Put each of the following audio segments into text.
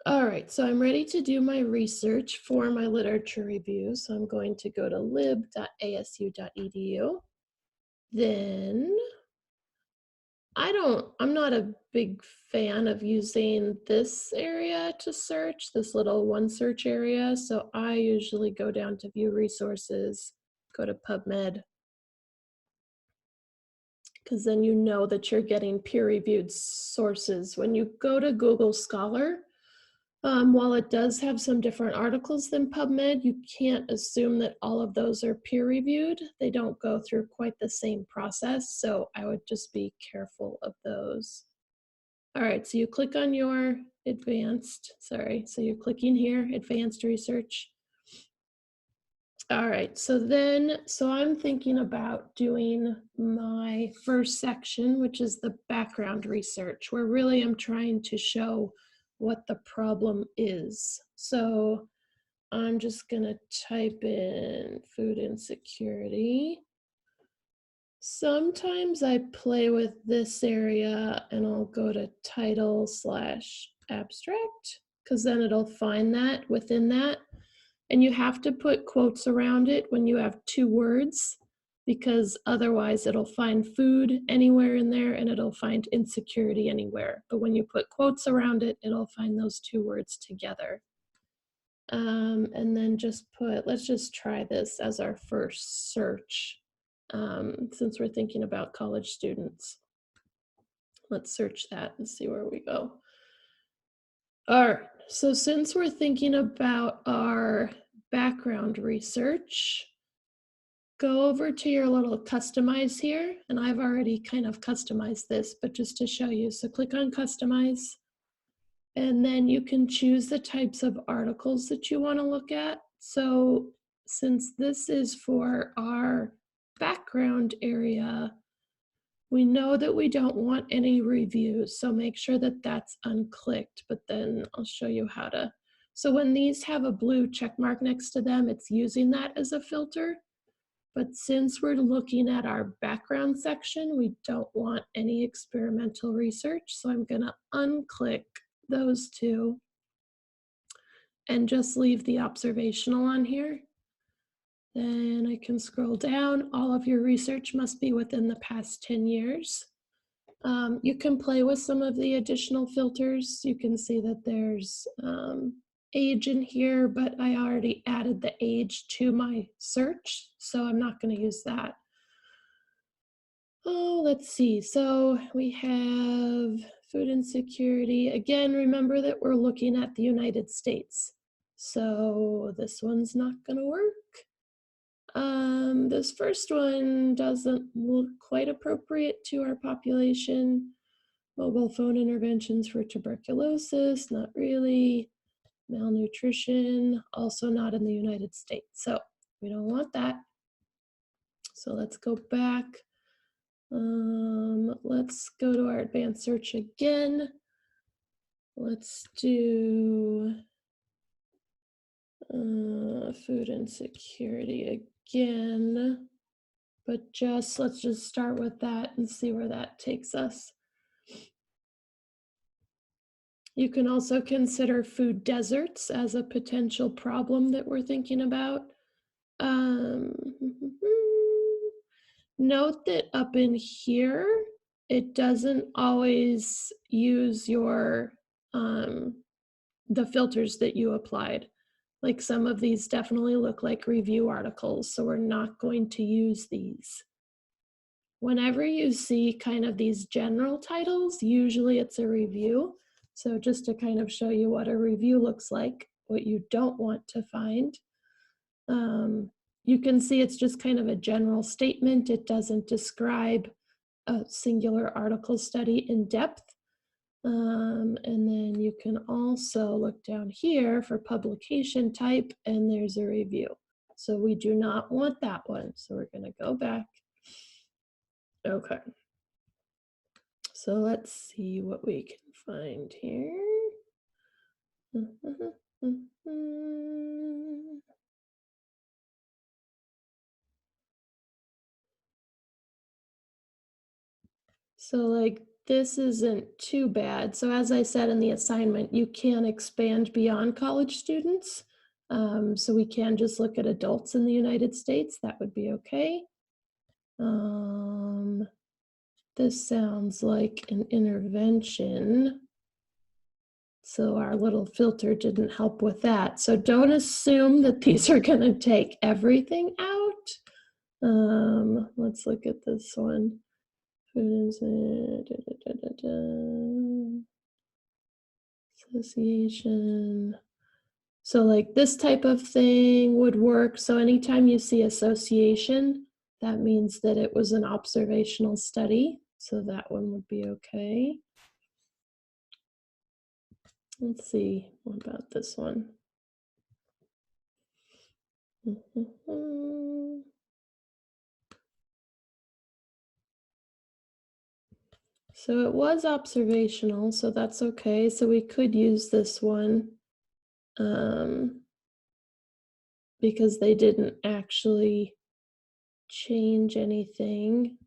All right, so I'm ready to do my research for my literature review. So I'm going to go to lib.asu.edu. Then I'm not a big fan of using this area to search, this little one search area. So I usually go down to view resources, go to PubMed, because then you know that you're getting peer-reviewed sources. When you go to Google Scholar, while it does have some different articles than PubMed, you can't assume that all of those are peer-reviewed. They don't go through quite the same process, so I would just be careful of those. All right, so you click on your so you're clicking here, advanced research. All right, so I'm thinking about doing my first section, which is the background research, where really I'm trying to show what the problem is. So I'm just gonna type in food insecurity. Sometimes I play with this area and I'll go to title/abstract, because then it'll find that within that. And you have to put quotes around it when you have two words, because otherwise it'll find food anywhere in there and it'll find insecurity anywhere. But when you put quotes around it, it'll find those two words together. And then let's just try this as our first search, since we're thinking about college students. Let's search that and see where we go. All right, so since we're thinking about our background research, go over to your little customize here, and I've already kind of customized this, but just to show you. So click on customize, and then you can choose the types of articles that you want to look at. So since this is for our background area, we know that we don't want any reviews, so make sure that that's unclicked, but then I'll show you how to. So when these have a blue check mark next to them, it's using that as a filter. But since we're looking at our background section, we don't want any experimental research. So I'm gonna unclick those two and just leave the observational on here. Then I can scroll down. All of your research must be within the past 10 years. You can play with some of the additional filters. You can see that there's age in here, but I already added the age to my search, so I'm not going to use that. Oh, let's see. So we have food insecurity. Again, remember that we're looking at the United States. So this one's not going to work. This first one doesn't look quite appropriate to our population. Mobile phone interventions for tuberculosis, not really. Malnutrition, also not in the United States. So we don't want that. So let's go back. Let's go to our advanced search again. Let's do food insecurity again. But let's just start with that and see where that takes us. You can also consider food deserts as a potential problem that we're thinking about. Um, Note that up in here, it doesn't always use the filters that you applied. Like some of these definitely look like review articles, so we're not going to use these. Whenever you see kind of these general titles, usually it's a review. So just to kind of show you what a review looks like, what you don't want to find. You can see it's just kind of a general statement. It doesn't describe a singular article study in depth. And then you can also look down here for publication type, and there's a review. So we do not want that one. So we're going to go back. Okay. So let's see what we can find here. So like This isn't too bad. So as I said in the assignment, you can expand beyond college students. So we can just look at adults in the United States. That would be okay. Um, this sounds like an intervention. So our little filter didn't help with that. So don't assume that these are going to take everything out. Let's look at this one. Food is association. So like this type of thing would work. So anytime you see association, that means that it was an observational study. So that one would be okay. Let's see, what about this one? So it was observational, so that's okay. So we could use this one because they didn't actually change anything.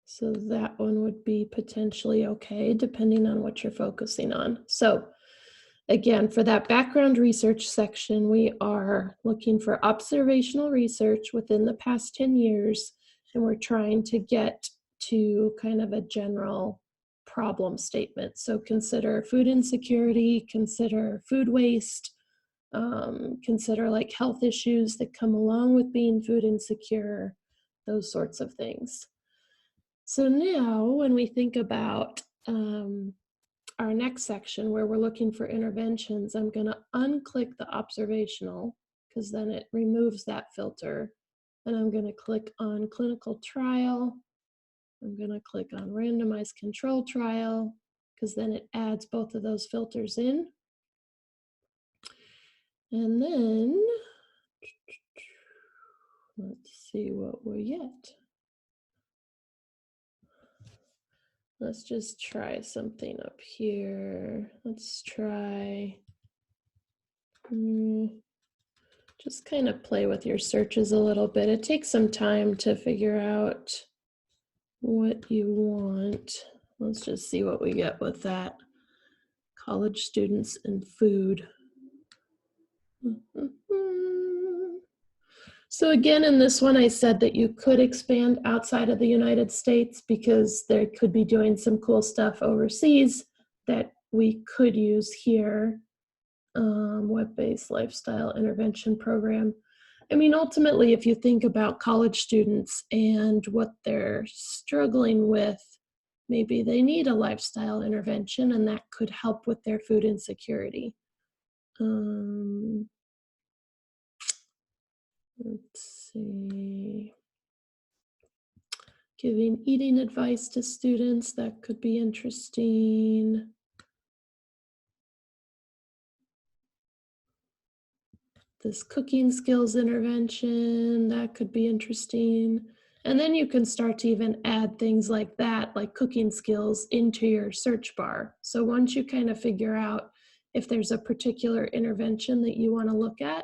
So that one would be potentially okay, depending on what you're focusing on. So again, for that background research section, we are looking for observational research within the past 10 years, and we're trying to get to kind of a general problem statement. So consider food insecurity, consider food waste, consider like health issues that come along with being food insecure, those sorts of things. So now when we think about our next section where we're looking for interventions, I'm going to unclick the observational because then it removes that filter. And I'm going to click on clinical trial. I'm going to click on randomized control trial because then it adds both of those filters in. And then let's see what we get. Let's just try something up here. Let's try, just kind of play with your searches a little bit. It takes some time to figure out what you want. Let's just see what we get with that. College students and food. So again, in this one, I said that you could expand outside of the United States because they could be doing some cool stuff overseas that we could use here. Web-based lifestyle intervention program. I mean, ultimately, if you think about college students and what they're struggling with, maybe they need a lifestyle intervention and that could help with their food insecurity. Let's see. Giving eating advice to students, that could be interesting. This cooking skills intervention, that could be interesting. And then you can start to even add things like that, like cooking skills, into your search bar. So once you kind of figure out if there's a particular intervention that you want to look at,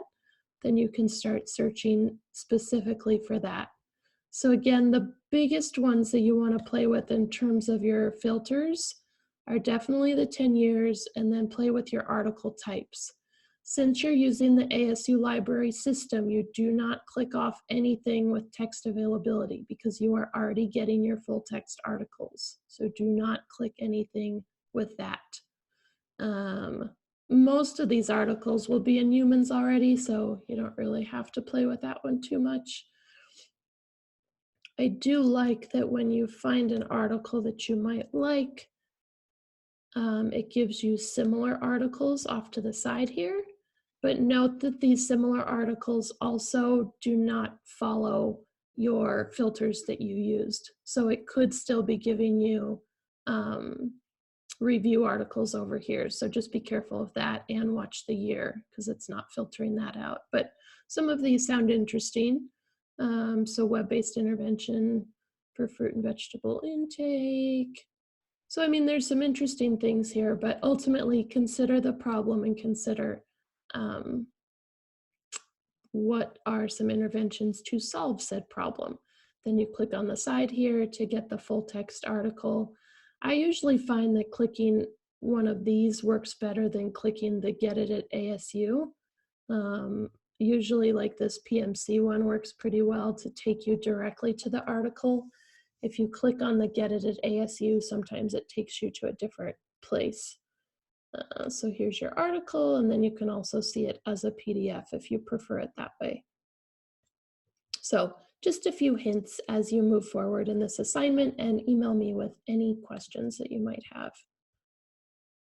then you can start searching specifically for that. So again, the biggest ones that you want to play with in terms of your filters are definitely the 10 years, and then play with your article types. Since you're using the ASU library system, you do not click off anything with text availability because you are already getting your full text articles. So do not click anything with that. Most of these articles will be in humans already, so you don't really have to play with that one too much. I do like that when you find an article that you might like, it gives you similar articles off to the side here. But note that these similar articles also do not follow your filters that you used. So it could still be giving you review articles over here. So just be careful of that and watch the year because it's not filtering that out. But some of these sound interesting. So web-based intervention for fruit and vegetable intake. So, I mean, there's some interesting things here, but ultimately consider the problem and consider what are some interventions to solve said problem Then you click on the side here to get the full text article. I usually find that clicking one of these works better than clicking the Get It at ASU. Usually like this PMC one works pretty well to take you directly to the article. If you click on the Get It at ASU, sometimes it takes you to a different place. So here's your article, and then you can also see it as a PDF if you prefer it that way. So just a few hints as you move forward in this assignment, and email me with any questions that you might have.